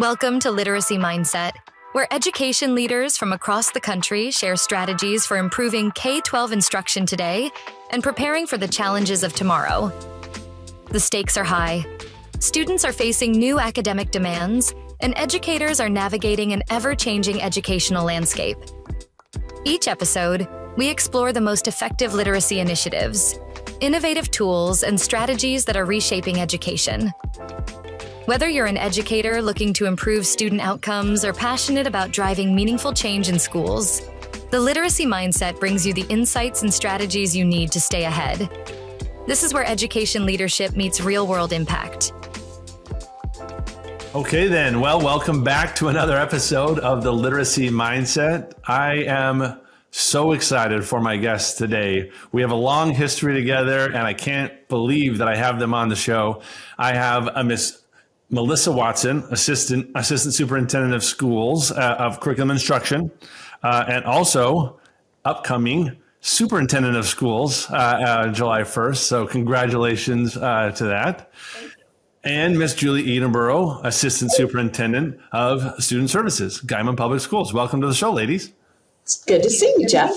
Welcome to Literacy Mindset, where education leaders from across the country share strategies for improving K-12 instruction today and preparing for the challenges of tomorrow. The stakes are high. Students are facing new academic demands, and educators are navigating an ever-changing educational landscape. Each episode, we explore the most effective literacy initiatives, innovative tools, and strategies that are reshaping education. Whether you're an educator looking to improve student outcomes or passionate about driving meaningful change in schools, the Literacy Mindset brings you the insights and strategies you need to stay ahead. This is where education leadership meets real-world impact. Okay then, well, welcome back to another episode of the Literacy Mindset. I am so excited for my guests today. We have a long history together, and I can't believe that I have them on the show. I have a Miss Melissa Watson, Assistant Superintendent of Schools of Curriculum Instruction, and also upcoming Superintendent of Schools July 1st. So congratulations to that. And Miss Julie Edenborough, Assistant Superintendent of Student Services, Guymon Public Schools. Welcome to the show, ladies. It's good to see you, Jeff.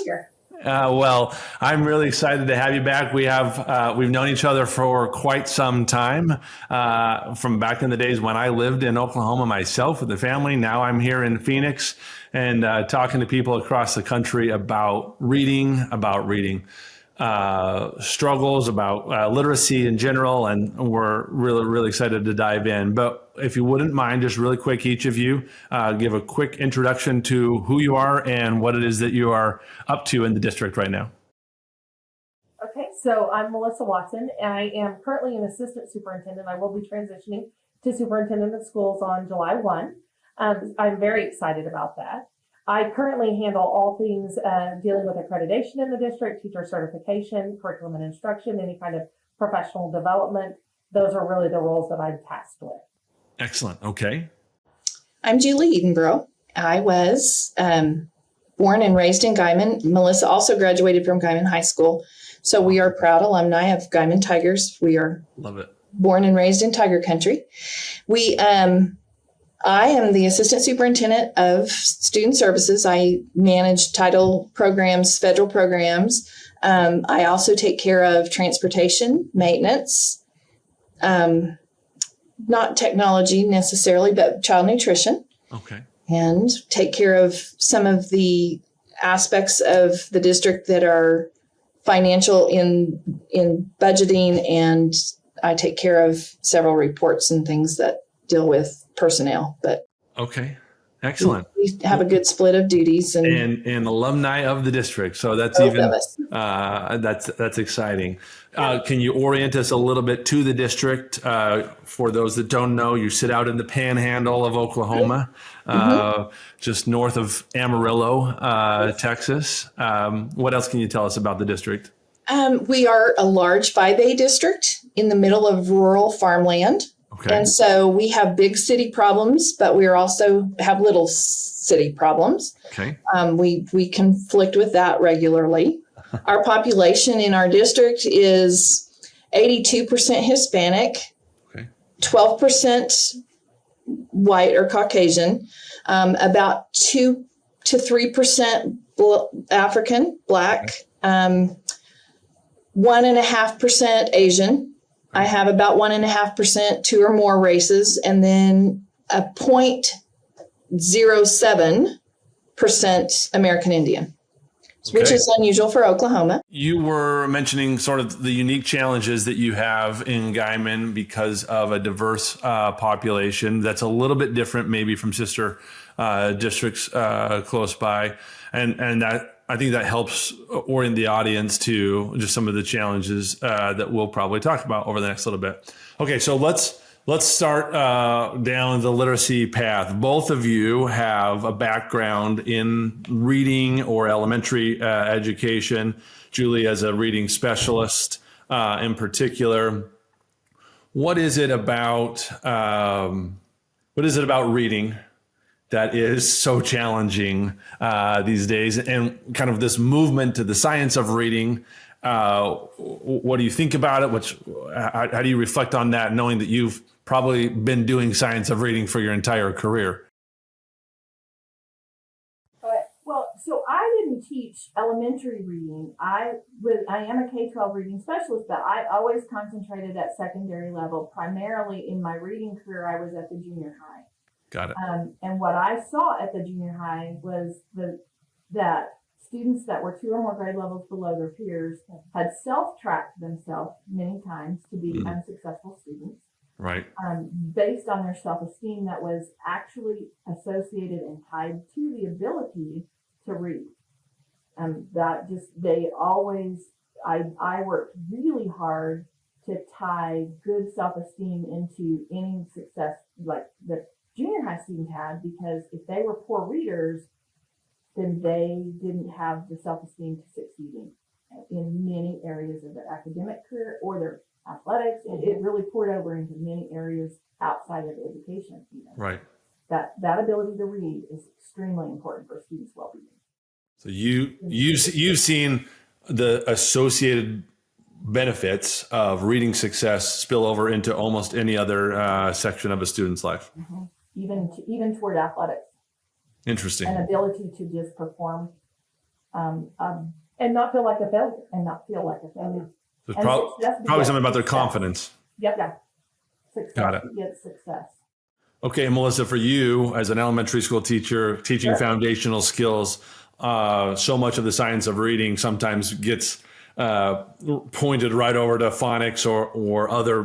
Well, I'm really excited to have you back. We've known each other for quite some time, from back in the days when I lived in Oklahoma myself with the family. Now I'm here in Phoenix and talking to people across the country about reading, struggles, about literacy in general, and we're really, really excited to dive in. But if you wouldn't mind, just really quick, each of you give a quick introduction to who you are and what it is that you are up to in the district right now. Okay, so I'm Melissa Watson. I am currently an assistant superintendent. I will be transitioning to superintendent of schools on July 1. I'm very excited about that. I currently handle all things dealing with accreditation in the district, teacher certification, curriculum and instruction, any kind of professional development. Those are really the roles that I'm tasked with. Excellent. Okay. I'm Julie Edenborough. I was born and raised in Guymon. Melissa also graduated from Guymon High School. So we are proud alumni of Guymon Tigers. We are Love it. Born and raised in Tiger Country. I am the Assistant Superintendent of Student Services. I manage title programs, federal programs. I also take care of transportation, maintenance, not technology necessarily, but child nutrition. Okay. And take care of some of the aspects of the district that are financial in budgeting, and I take care of several reports and things that deal with personnel. But okay, excellent. We have a good split of duties and alumni of the district. So that's even that's exciting. Can you orient us a little bit to the district? For those that don't know, you sit out in the panhandle of Oklahoma, just north of Amarillo, Texas. What else can you tell us about the district? We are a large 5A district in the middle of rural farmland. Okay. And so we have big city problems, but we also have little city problems. Okay. We conflict with that regularly. Our population in our district is 82% Hispanic, okay, 12% white or Caucasian, about 2 to 3% African, Black, 1.5% Asian. I have about 1.5%, 2 or more races, and then a 0.07% American Indian, which is unusual for Oklahoma. You were mentioning sort of the unique challenges that you have in Guymon because of a diverse population that's a little bit different maybe from sister districts close by. And that I think that helps orient the audience to just some of the challenges that we'll probably talk about over the next little bit. Okay, so let's start down the literacy path. Both of you have a background in reading or elementary education. Julie as a reading specialist in particular. What is it about reading that is so challenging these days, and kind of this movement to the science of reading What do you think about it? How do you reflect on that, knowing that you've probably been doing science of reading for your entire career? Well, so I didn't teach elementary reading. I am a K-12 reading specialist, but I always concentrated at secondary level. Primarily in my reading career, I was at the junior high. Got it. And what I saw at the junior high was that students that were 2 or more grade levels below their peers had self-tracked themselves many times to be unsuccessful students. Right. Based on their self-esteem that was actually associated and tied to the ability to read. I worked really hard to tie good self-esteem into any success like the junior high students had, because if they were poor readers, then they didn't have the self-esteem to succeeding in many areas of their academic career or their athletics. And it really poured over into many areas outside of education. Right. That ability to read is extremely important for students' well-being. So you've seen the associated benefits of reading success spill over into almost any other section of a student's life. Mm-hmm. Even toward athletics. Interesting. An ability to just perform and not feel like a failure. There's probably something about their confidence. Yep. Yeah. Success. Got it. Begets success. Okay, Melissa, for you as an elementary school teacher, teaching foundational skills, so much of the science of reading sometimes gets pointed right over to phonics or other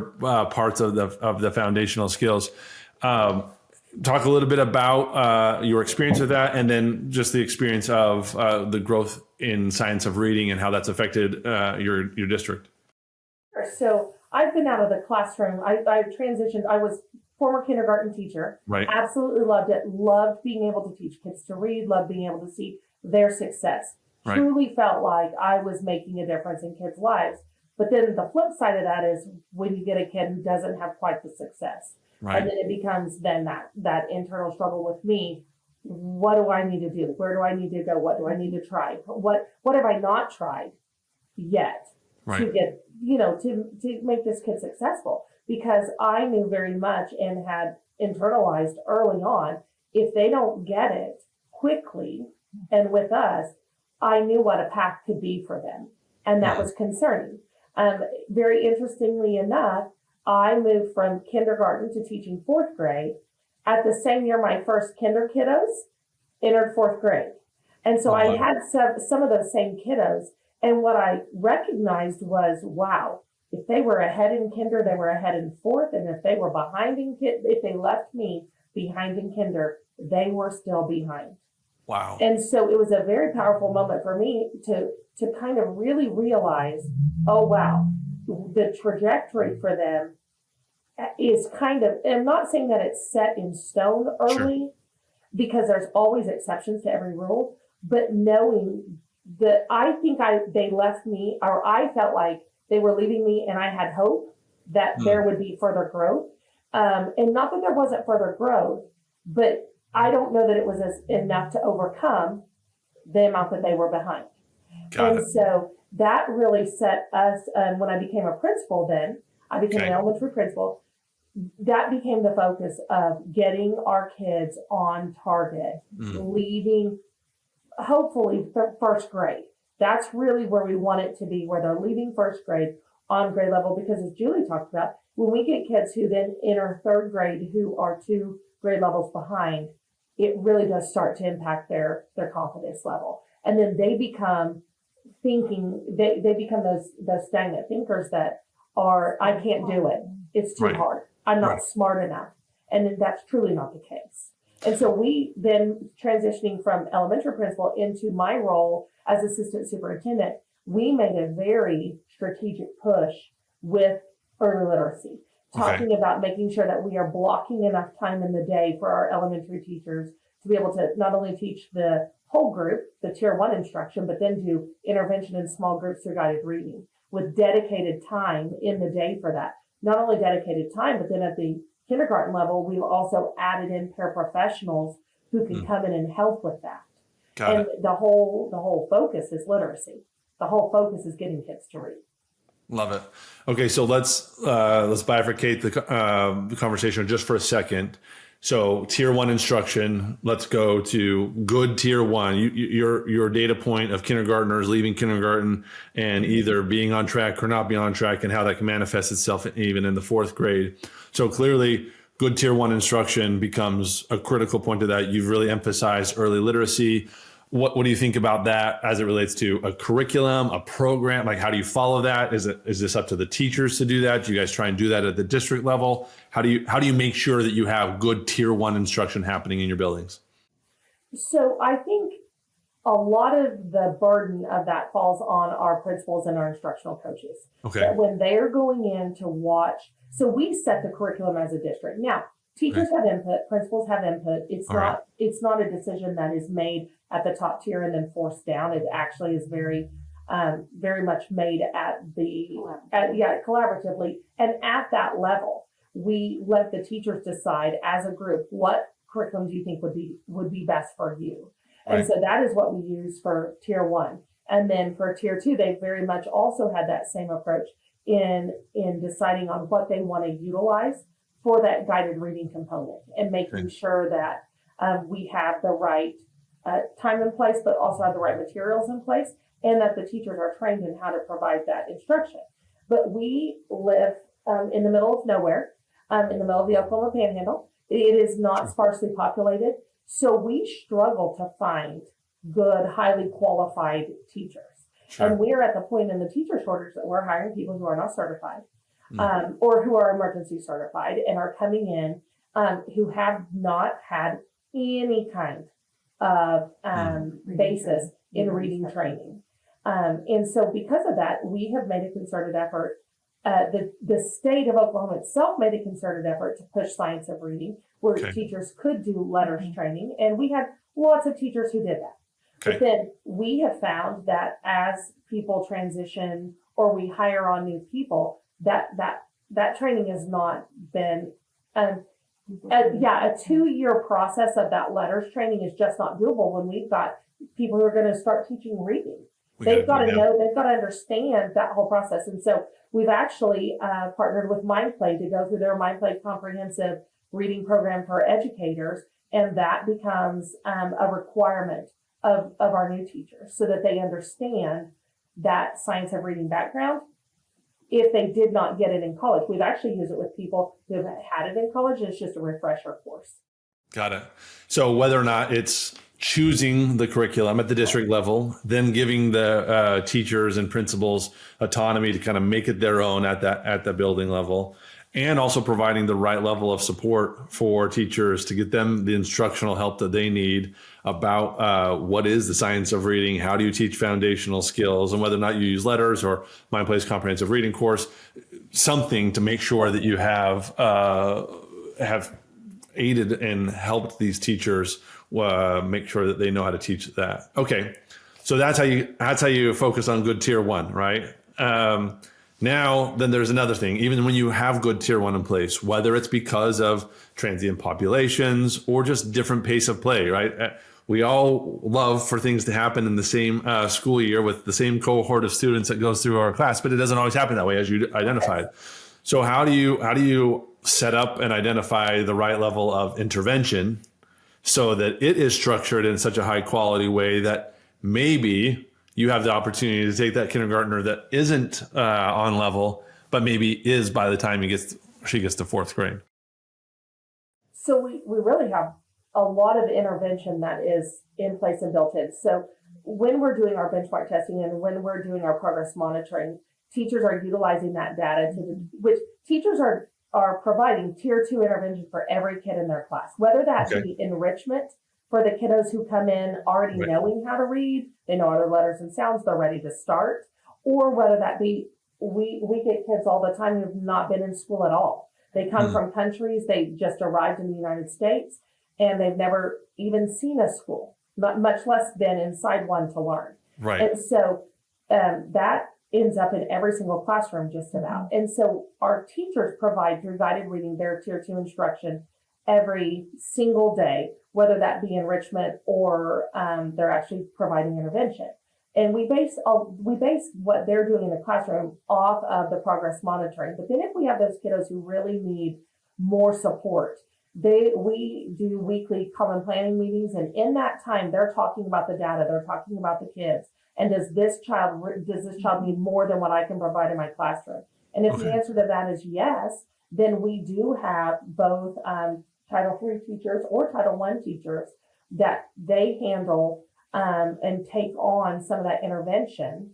parts of the foundational skills. Talk a little bit about your experience with that, and then just the experience of the growth in science of reading and how that's affected your district. So I've been out of the classroom. I transitioned. I was former kindergarten teacher. Right. Absolutely loved it. Loved being able to teach kids to read. Loved being able to see their success. Right. Truly felt like I was making a difference in kids' lives. But then the flip side of that is when you get a kid who doesn't have quite the success. Right. And then it becomes then that internal struggle with me. What do I need to do? Where do I need to go? What do I need to try? What have I not tried yet to get, to make this kid successful? Because I knew very much and had internalized early on, if they don't get it quickly and with us, I knew what a path could be for them. And that was concerning. Very interestingly enough, I moved from kindergarten to teaching 4th grade. At the same year, my first kinder kiddos entered 4th grade. And so I had some of those same kiddos. And what I recognized was, wow, if they were ahead in kinder, they were ahead in 4th. And if they were behind if they left me behind in kinder, they were still behind. Wow. And so it was a very powerful moment for me to kind of really realize, oh, wow, the trajectory for them is kind of, I'm not saying that it's set in stone early, because there's always exceptions to every rule, but knowing that they left me, or I felt like they were leaving me, and I had hope that there would be further growth. And not that there wasn't further growth, but I don't know that it was enough to overcome the amount that they were behind. So that really set us, when I became a principal then, I became an elementary principal, that became the focus of getting our kids on target, leaving, hopefully, first grade. That's really where we want it to be, where they're leaving first grade on grade level, because as Julie talked about, when we get kids who then enter 3rd grade who are 2 grade levels behind, it really does start to impact their confidence level. And then they become they become those stagnant thinkers that are, I can't do it. It's too hard. I'm not smart enough. And then that's truly not the case. And so we then transitioning from elementary principal into my role as assistant superintendent, we made a very strategic push with early literacy, talking about making sure that we are blocking enough time in the day for our elementary teachers to be able to not only teach the whole group, the tier 1 instruction, but then do intervention in small groups through guided reading with dedicated time in the day for that. Not only dedicated time, but then at the kindergarten level, we've also added in paraprofessionals who can come in and help with that. The whole focus is literacy. the whole focus is getting kids to read. Love it. Okay, so let's bifurcate the conversation just for a second. So tier 1 instruction, let's go to good tier 1. Your data point of kindergartners leaving kindergarten and either being on track or not being on track, and how that can manifest itself even in the 4th grade. So clearly good tier 1 instruction becomes a critical point of that. You've really emphasized early literacy. What do you think about that as it relates to a curriculum, a program? Like, how do you follow that? Is this up to the teachers to do that? Do you guys try and do that at the district level? How do you make sure that you have good tier 1 instruction happening in your buildings? So I think a lot of the burden of that falls on our principals and our instructional coaches. Okay. That when they're going in to watch, so we set the curriculum as a district. Now, teachers have input, principals have input. It's not a decision that is made at the top tier and then forced down. It actually is very much made collaboratively. And at that level, we let the teachers decide as a group, what curriculum do you think would be best for you? And so that is what we use for tier 1. And then for tier 2, they very much also had that same approach in deciding on what they want to utilize for that guided reading component, and making sure that we have the right time in place, but also have the right materials in place, and that the teachers are trained in how to provide that instruction. But we live in the middle of nowhere, in the middle of the Oklahoma Panhandle. It is not sparsely populated, so we struggle to find good, highly qualified teachers. Sure. And we're at the point in the teacher shortage that we're hiring people who are not certified, or who are emergency certified and are coming in who have not had any kind of basis in reading training. And so because of that, we have made a concerted effort. The state of Oklahoma itself made a concerted effort to push science of reading, where teachers could do letters training. And we had lots of teachers who did that. But then we have found that as people transition or we hire on new people, that training has not been, a 2-year process of that letters training is just not doable when we've got people who are going to start teaching reading. They've got to know, they've got to understand that whole process. And so we've actually partnered with Mindplay to go through their Mindplay comprehensive reading program for educators. And that becomes a requirement of our new teachers, so that they understand that science of reading background if they did not get it in college. We've actually used it with people who have had it in college, and it's just a refresher course. Got it. So whether or not it's choosing the curriculum at the district level, then giving the teachers and principals autonomy to kind of make it their own at the building level, and also providing the right level of support for teachers to get them the instructional help that they need about what is the science of reading, how do you teach foundational skills, and whether or not you use letters or Mindplay's comprehensive reading course, something to make sure that you have aided and helped these teachers make sure that they know how to teach that. Okay, so that's how you focus on good tier 1, right? Now, then there's another thing. Even when you have good tier 1 in place, whether it's because of transient populations or just different pace of play, right? We all love for things to happen in the same school year with the same cohort of students that goes through our class, but it doesn't always happen that way, as you identified. So how do you set up and identify the right level of intervention so that it is structured in such a high quality way that maybe you have the opportunity to take that kindergartner that isn't on level, but maybe is by the time she gets to 4th grade? So we really have a lot of intervention that is in place and built in. So when we're doing our benchmark testing and when we're doing our progress monitoring, teachers are utilizing that data which teachers are providing tier 2 intervention for every kid in their class, whether that be enrichment for the kiddos who come in already knowing how to read, they know other letters and sounds, they're ready to start, or whether that be, we get kids all the time who've not been in school at all. They come from countries, they just arrived in the United States, and they've never even seen a school, much less been inside one to learn. Right. And so that ends up in every single classroom just about. And so our teachers provide through guided reading their tier 2 instruction every single day, whether that be enrichment or they're actually providing intervention. And we base what they're doing in the classroom off of the progress monitoring. But then if we have those kiddos who really need more support, we do weekly common planning meetings, and in that time they're talking about the data, they're talking about the kids, and does this child need more than what I can provide in my classroom? And if the answer to that is yes, then we do have both Title III teachers or Title I teachers that they handle and take on some of that intervention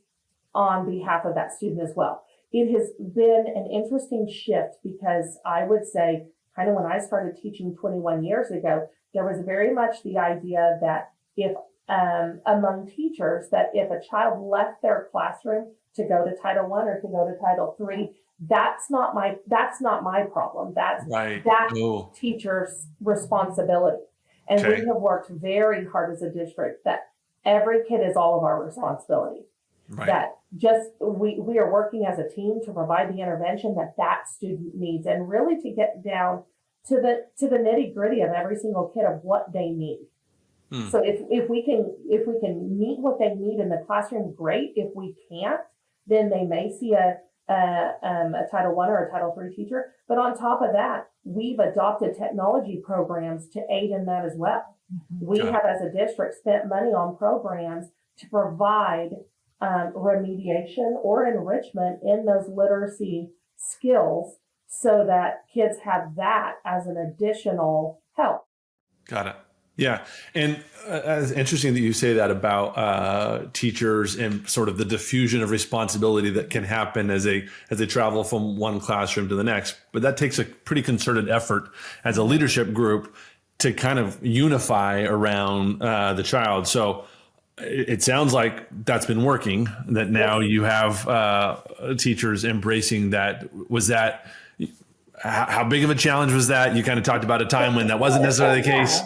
on behalf of that student as well. It has been an interesting shift because I would say, kind of when I started teaching 21 years ago, there was very much the idea that if among teachers, that if a child left their classroom to go to Title I or to go to Title III, that's not my problem. That's that teacher's responsibility. And we have worked very hard as a district that every kid is all of our responsibility. Right. That just we are working as a team to provide the intervention that student needs, and really to get down to the nitty gritty of every single kid of what they need. So if we can meet what they need in the classroom, great. If we can't, then they may see a Title I or a Title III teacher. But on top of that, we've adopted technology programs to aid in that as well. We have, as a district, spent money on programs to provide remediation or enrichment in those literacy skills so that kids have that as an additional help. Got it. Yeah. And it's interesting that you say that about teachers and sort of the diffusion of responsibility that can happen as they travel from one classroom to the next. But that takes a pretty concerted effort as a leadership group to kind of unify around the child. So it sounds like that's been working, that now you have teachers embracing that. Was that, how big of a challenge was that? You kind of talked about a time when that wasn't necessarily the case.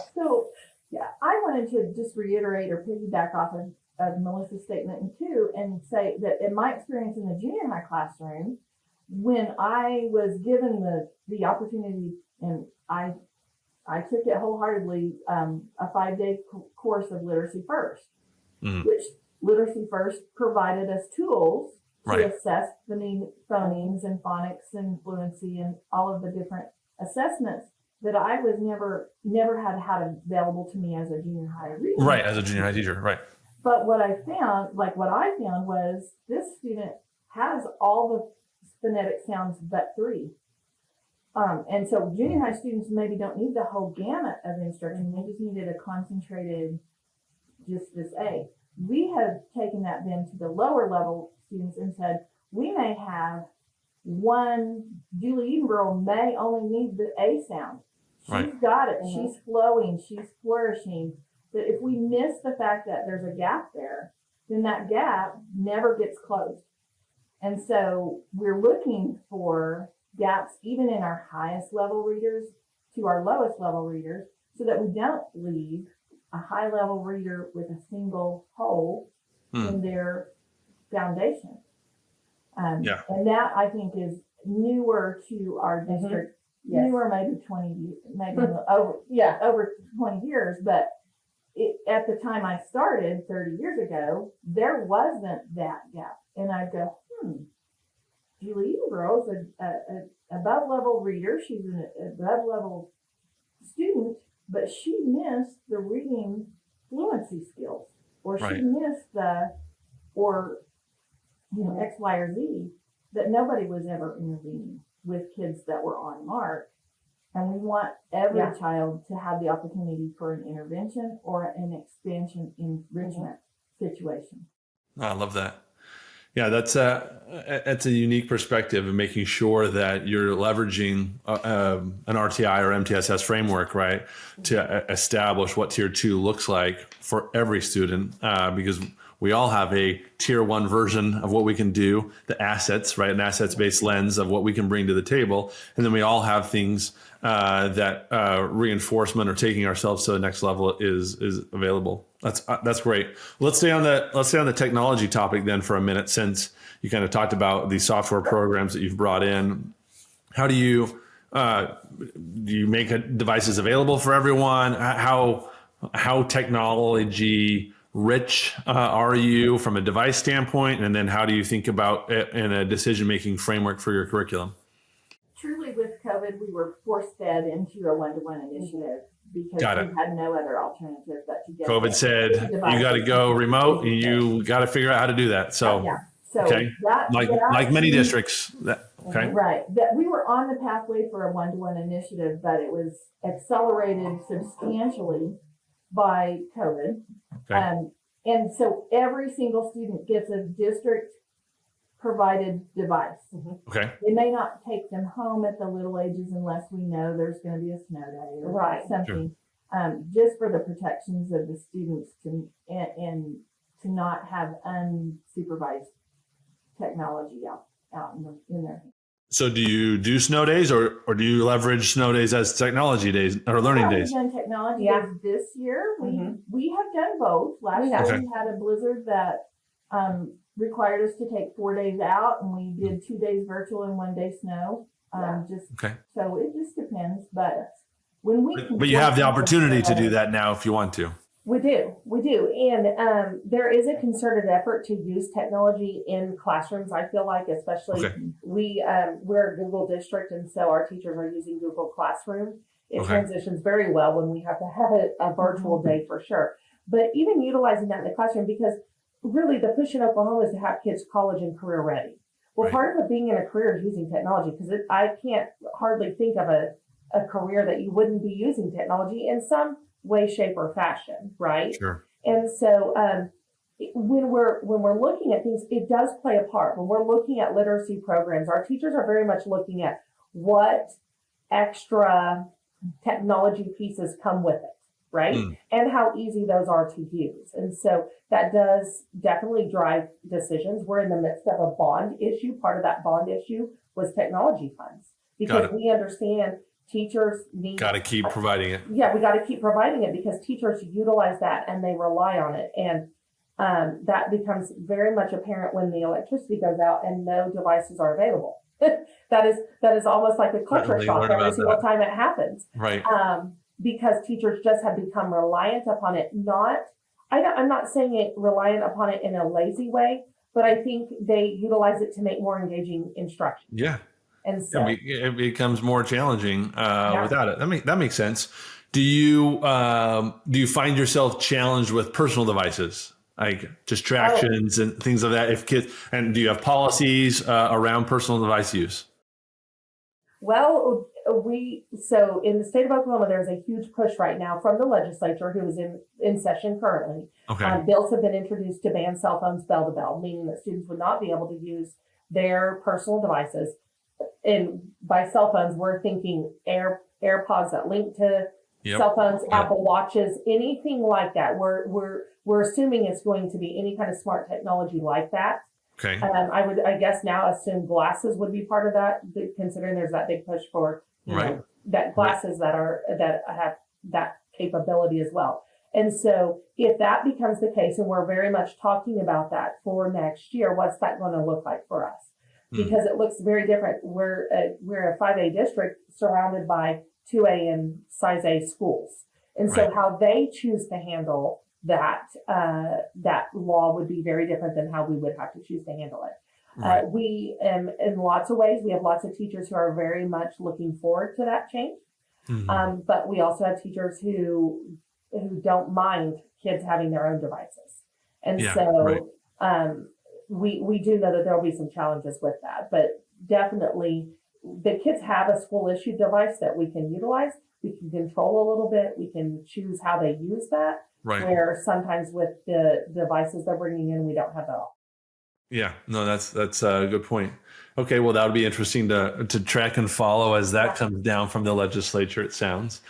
I wanted to just reiterate or piggyback off of Melissa's statement too, and say that in my experience in the junior high classroom, when I was given the opportunity, and I took it wholeheartedly, a 5-day course of Literacy First, which Literacy First provided us tools to assess phonemes and phonics and fluency and all of the different assessments that I was never had available to me as a junior high reader. Right, as a junior high teacher, right. But what I found was this student has all the phonetic sounds but 3. And so junior high students maybe don't need the whole gamut of instruction. They just needed a concentrated, just this A. We have taken that then to the lower level students and said, we may have one, Julie Edenborough may only need the A sound. She's got it. She's flowing. She's flourishing. But if we miss the fact that there's a gap there, then that gap never gets closed. And so we're looking for gaps even in our highest level readers to our lowest level readers, so that we don't leave a high level reader with a single hole in their foundation. And that, I think, is newer to our district. Newer, maybe 20 years, maybe over 20 years. But at the time I started 30 years ago, there wasn't that gap. And I'd go, Julie Edenborough is an above level reader. She's an above level student, but she missed the reading fluency skills, or she missed X, Y, or Z, that nobody was ever intervening with kids that were on mark. And we want every child to have the opportunity for an intervention or an expansion enrichment situation. I love that. Yeah, that's a unique perspective of making sure that you're leveraging an RTI or MTSS framework, right, to establish what Tier 2 looks like for every student, because we all have a Tier 1 version of what we can do, the assets, right, an assets-based lens of what we can bring to the table, and then we all have things that reinforcement or taking ourselves to the next level is available. That's great. Let's stay on the technology topic then for a minute, since you kind of talked about the software programs that you've brought in. How do you make devices available for everyone? How technology rich are you from a device standpoint? And then how do you think about it in a decision-making framework for your curriculum? Truly, with COVID, we were force-fed into a one-to-one initiative because Got it. we had no other alternative but to get COVID said, you got to go remote and you got to figure out how to do that. So, yeah. So okay. that, Like many districts. Okay. Right. That we were on the pathway for a one-to-one initiative, but it was accelerated substantially by COVID. Okay. And so every single student gets a district provided device. Okay. They may not take them home at the little ages unless we know there's going to be a snow day or something, just for the protections of the students and to not have unsupervised technology out in there. So do you do snow days or do you leverage snow days as technology days or learning days? We've done technology days this year. We have done both. Last year we had a blizzard that required us to take 4 days out, and we did 2 days virtual and 1 day snow. So it just depends. But when but you have the opportunity to do that now if you want to. We do. And there is a concerted effort to use technology in classrooms, I feel like, especially we're a Google district, and so our teachers are using Google Classroom. It transitions very well when we have to have a virtual day for sure. But even utilizing that in the classroom, because really the push in Oklahoma is to have kids college and career ready. Well, part of it being in a career is using technology, because I can't hardly think of a career that you wouldn't be using technology in some way, shape, or fashion, right? Sure. And so when we're looking at things, it does play a part. When we're looking at literacy programs, our teachers are very much looking at what extra technology pieces come with it, right? And how easy those are to use. And so that does definitely drive decisions. We're in the midst of a bond issue. Part of that bond issue was technology funds, because we understand teachers need. Got to keep providing it. Yeah, we got to keep providing it because teachers utilize that and they rely on it. And that becomes very much apparent when the electricity goes out and no devices are available. that is almost like a culture shock every single time it happens. Right. Because teachers just have become reliant upon it. I'm not saying it reliant upon it in a lazy way, but I think they utilize it to make more engaging instruction. Yeah. And so it becomes more challenging without it. That makes sense. Do you find yourself challenged with personal devices, like distractions and things of that? If kids, and do you have policies around personal device use? Well, so in the state of Oklahoma, there's a huge push right now from the legislature, who is in session currently. Bills have been introduced to ban cell phones bell to bell, meaning that students would not be able to use their personal devices. And by cell phones, we're thinking AirPods that link to cell phones, Apple Watches, anything like that. We're assuming it's going to be any kind of smart technology like that. Okay. I would, I guess, now assume glasses would be part of that, considering there's that big push for that glasses that have that capability as well. And so if that becomes the case, and we're very much talking about that for next year, what's that going to look like for us? Because it looks very different. We're a 5A district surrounded by 2A and size A schools. And so how they choose to handle that law would be very different than how we would have to choose to handle it. We, in lots of ways, we have lots of teachers who are very much looking forward to that change. But we also have teachers who don't mind kids having their own devices. And we do know that there will be some challenges with that, but definitely the kids have a school issued device that we can utilize. We can control a little bit. We can choose how they use that. Where sometimes with the devices they're bringing in, we don't have that all. Yeah, no, that's a good point. Okay, well, that would be interesting to track and follow as that comes down from the legislature, it sounds.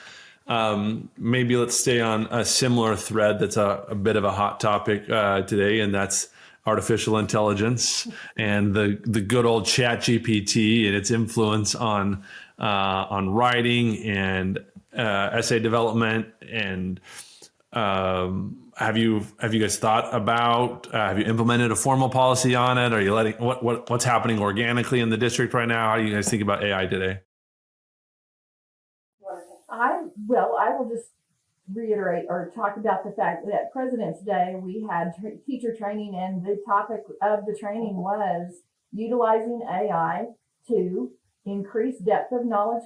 Maybe let's stay on a similar thread that's a bit of a hot topic today, and that's artificial intelligence and the good old Chat GPT and its influence on writing and essay development. And have you guys thought about, have you implemented a formal policy on it? Are you letting what's happening organically in the district right now? How do you guys think about AI today? I will just reiterate reiterate or talk about the fact that President's Day, we had teacher training, and the topic of the training was utilizing AI to increase depth of knowledge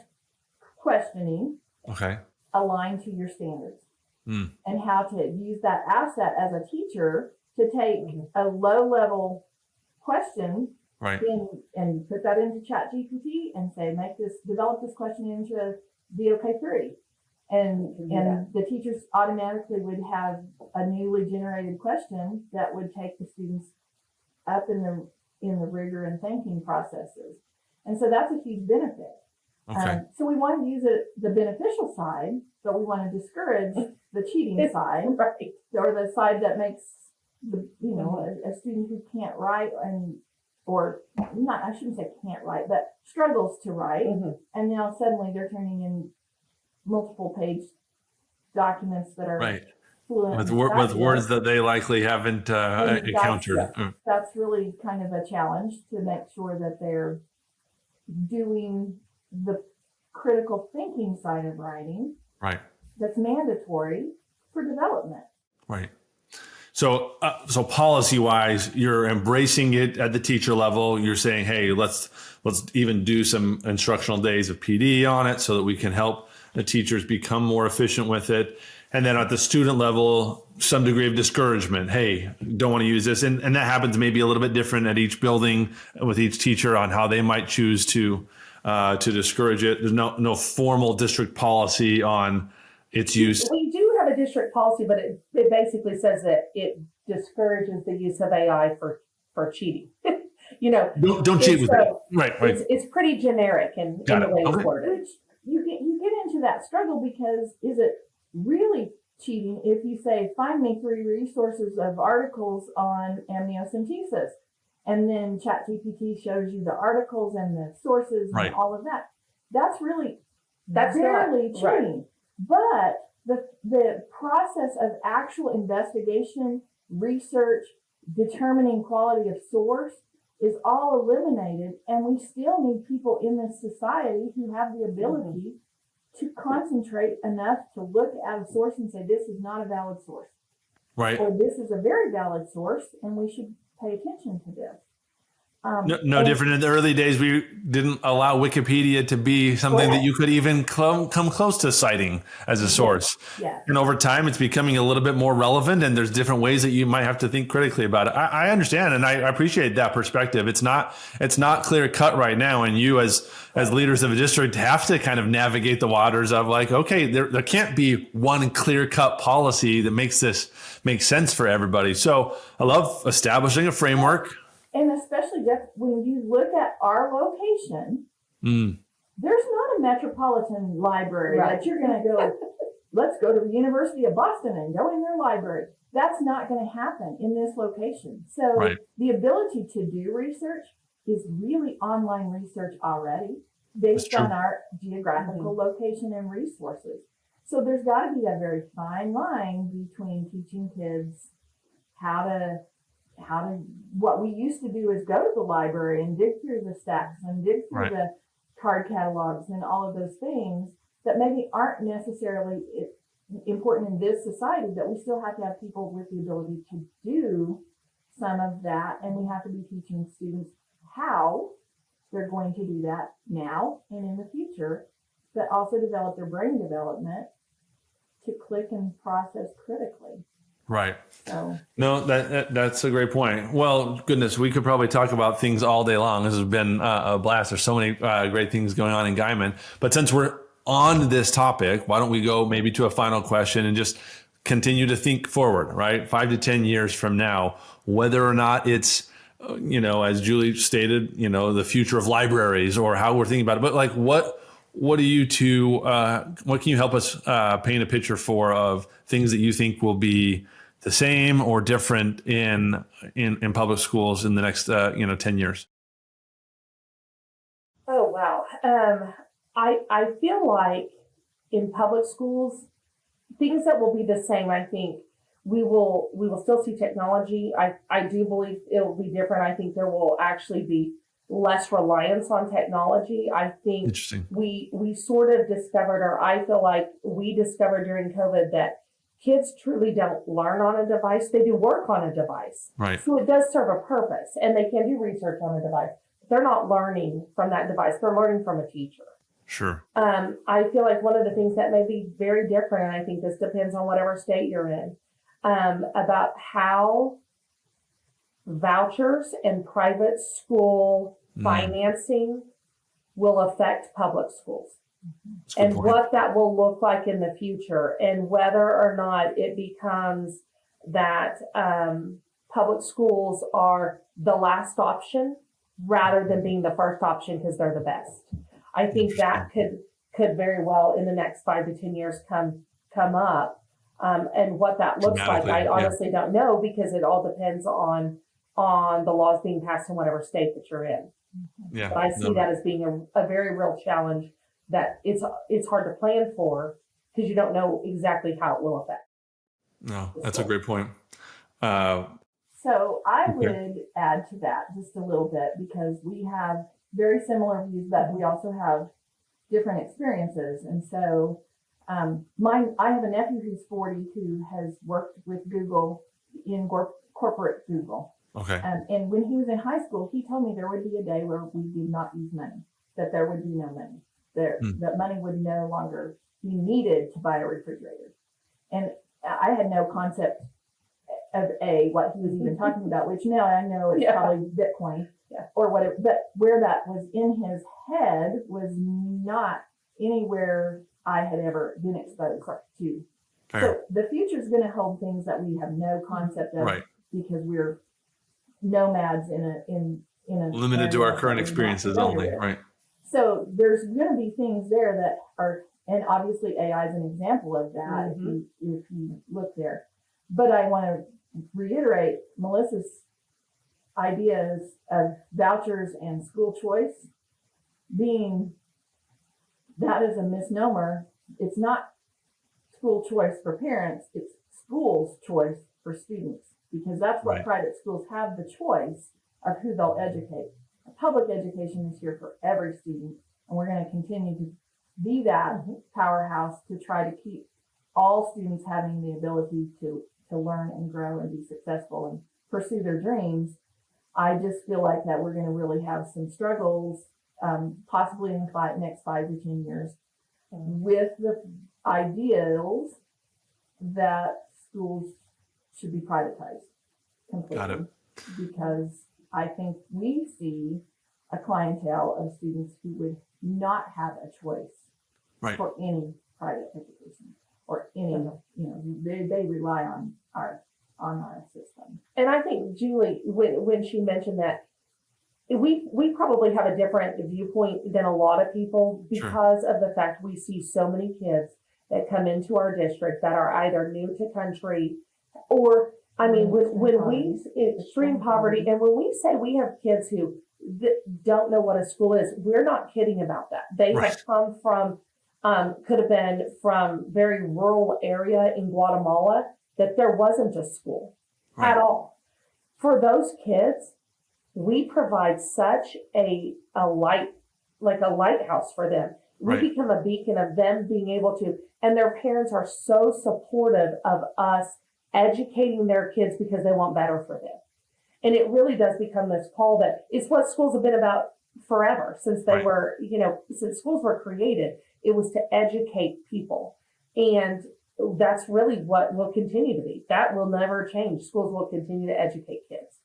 questioning Okay. aligned to your standards, Mm. and how to use that asset as a teacher to take a low-level question Right. and put that into ChatGPT and say, develop this question into a DOK3. And the teachers automatically would have a newly generated question that would take the students up in the rigor and thinking processes. And so that's a huge benefit. Okay. So we want to use the beneficial side, but we want to discourage the cheating side, Right. or the side that makes a student who can't write I shouldn't say can't write, but struggles to write, and now suddenly they're turning in multiple page documents that are Right. fluent With and words that they likely haven't And encountered. that's really kind of a challenge to make sure that they're doing the critical thinking side of writing Right. that's mandatory for development. Right. So policy wise, you're embracing it at the teacher level. You're saying, hey, let's even do some instructional days of PD on it so that we can help the teachers become more efficient with it. And then at the student level, some degree of discouragement. Hey, don't want to use this. And that happens maybe a little bit different at each building with each teacher on how they might choose to discourage it. There's no formal district policy on its use. We do have a district policy, but it basically says that it discourages the use of AI for cheating. Don't cheat with it. Right. It's pretty generic in the way it's worded. You get into that struggle because is it really cheating if you say, find me 3 resources of articles on amniocentesis, and then ChatGPT shows you the articles and the sources and all of that? That's barely cheating. Right. But the process of actual investigation, research, determining quality of source is all eliminated, and we still need people in this society who have the ability to concentrate enough to look at a source and say, this is not a valid source. Right. Or this is a very valid source, and we should pay attention to this. No different. In the early days, we didn't allow Wikipedia to be something that you could even come close to citing as a source. Yeah. And over time, it's becoming a little bit more relevant, and there's different ways that you might have to think critically about it. I understand, and I appreciate that perspective. It's not clear cut right now, and you as leaders of a district have to kind of navigate the waters of like, okay, there can't be one clear cut policy that makes this make sense for everybody. So I love establishing a framework. And especially, Jeff, when you look at our location, there's not a metropolitan library that you're going to go, let's go to the University of Boston and go in their library. That's not going to happen in this location. So the ability to do research is really online research already based on our geographical location and resources. So there's got to be a very fine line between teaching kids what we used to do is go to the library and dig through the stacks and dig through the card catalogs and all of those things that maybe aren't necessarily important in this society, but we still have to have people with the ability to do some of that. And we have to be teaching students how they're going to do that now and in the future, but also develop their brain development to click and process critically. Right. So. No, that's a great point. Well, goodness, we could probably talk about things all day long. This has been a blast. There's so many great things going on in Guymon. But since we're on this topic, why don't we go maybe to a final question and just continue to think forward, right? 5 to 10 years from now, whether or not it's, as Julie stated, the future of libraries or how we're thinking about it. But like, what do you two, what can you help us paint a picture for of things that you think will be the same or different in public schools in the next 10 years? Oh, wow. I feel like in public schools, things that will be the same, I think we will still see technology. I do believe it will be different. I think there will actually be less reliance on technology. I think we sort of discovered, or I feel like we discovered during COVID, that kids truly don't learn on a device. They do work on a device. Right. So it does serve a purpose, and they can do research on a device. They're not learning from that device. They're learning from a teacher. Sure. I feel like one of the things that may be very different, and I think this depends on whatever state you're in, about how vouchers and private school financing will affect public schools. That's a good And point. what that will look like in the future, and whether or not it becomes that public schools are the last option rather than being the first option because they're the best. I think that could very well in the next 5 to 10 years come up. And what that looks like, I honestly don't know, because it all depends on the laws being passed in whatever state that you're in. Yeah. But I see that as being a very real challenge that it's hard to plan for because you don't know exactly how it will affect. No, that's a great point. So I would add to that just a little bit, because we have very similar views, but we also have different experiences. And so I have a nephew who's 40 who has worked with Google in corporate Google. Okay. And when he was in high school, he told me there would be a day where we did not use money, that there would be no money, that money would no longer be needed to buy a refrigerator. And I had no concept of what he was even talking about, which now I know is probably Bitcoin or whatever. But where that was in his head was not anywhere I had ever been exposed to. Fair. So the future is going to hold things that we have no concept of, because we're nomads in a limited to our current experiences only. Right. So there's going to be things there that are, and obviously AI is an example of that if you look there. But I want to reiterate Melissa's ideas of vouchers and school choice being, that is a misnomer. It's not school choice for parents, it's school's choice for students, because that's what private schools have, the choice of who they'll educate. Public education is here for every student, and we're going to continue to be that powerhouse to try to keep all students having the ability to learn and grow and be successful and pursue their dreams. I just feel like that we're going to really have some struggles, possibly in the next 5 to 10 years, with the ideals that schools should be privatized completely. Got it. Because I think we see a clientele of students who would not have a choice for any private education or any, they rely on our system. And I think Julie, when she mentioned that, we probably have a different viewpoint than a lot of people because of the fact we see so many kids that come into our district that are either new to country or, I mean, when we, extreme poverty, and when we say we have kids who don't know what a school is, we're not kidding about that. They have come from, could have been from very rural area in Guatemala that there wasn't a school at all. For those kids, we provide such a light, like a lighthouse for them. We become a beacon of them being able to, and their parents are so supportive of us educating their kids because they want better for them. And it really does become this call that it's what schools have been about forever since they were, since schools were created. It was to educate people. And that's really what will continue to be. That will never change. Schools will continue to educate kids.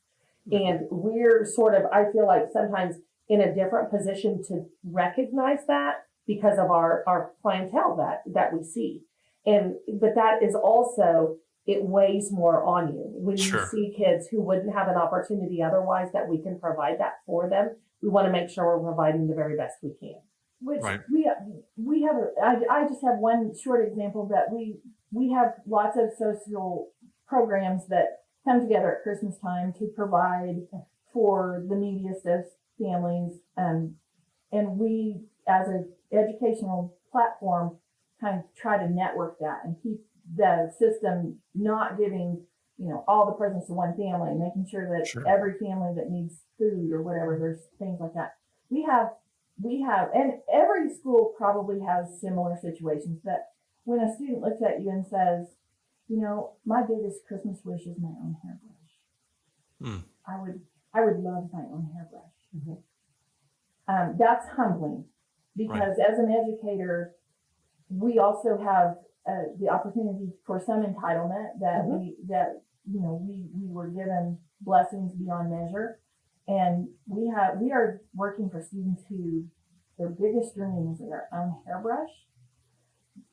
And we're sort of, I feel like sometimes in a different position to recognize that because of our clientele that we see. But that is also, it weighs more on you when you see kids who wouldn't have an opportunity otherwise, that we can provide that for them. We want to make sure we're providing the very best we can. Which we have, I just have one short example that we have lots of social programs that come together at Christmas time to provide for the neediest of families. And we, as an educational platform, kind of try to network that and keep the system not giving, all the presents to one family, making sure that every family that needs food or whatever, there's things like that. We have, and every school probably has similar situations that when a student looks at you and says, you know, my biggest Christmas wish is my own hairbrush. Mm. I would love my own hairbrush. That's humbling because as an educator, we also have the opportunity for some entitlement that we were given blessings beyond measure, and we are working for students who their biggest dream is their own hairbrush.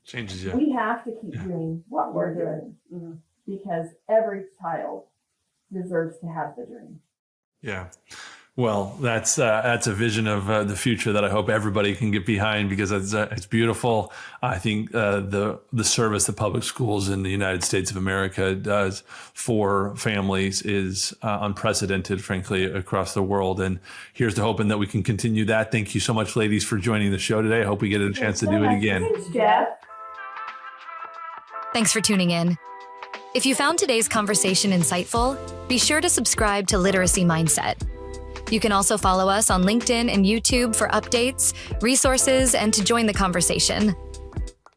Changes you. We have to keep doing what we're doing because every child deserves to have the dream. Yeah. Well, that's a vision of the future that I hope everybody can get behind, because it's beautiful. I think the service that public schools in the United States of America does for families is unprecedented, frankly, across the world. And here's to hoping that we can continue that. Thank you so much, ladies, for joining the show today. I hope we get a chance to do it again. Thanks, Jeff. Thanks for tuning in. If you found today's conversation insightful, be sure to subscribe to Literacy Mindset. You can also follow us on LinkedIn and YouTube for updates, resources, and to join the conversation.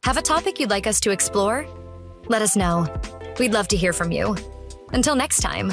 Have a topic you'd like us to explore? Let us know. We'd love to hear from you. Until next time.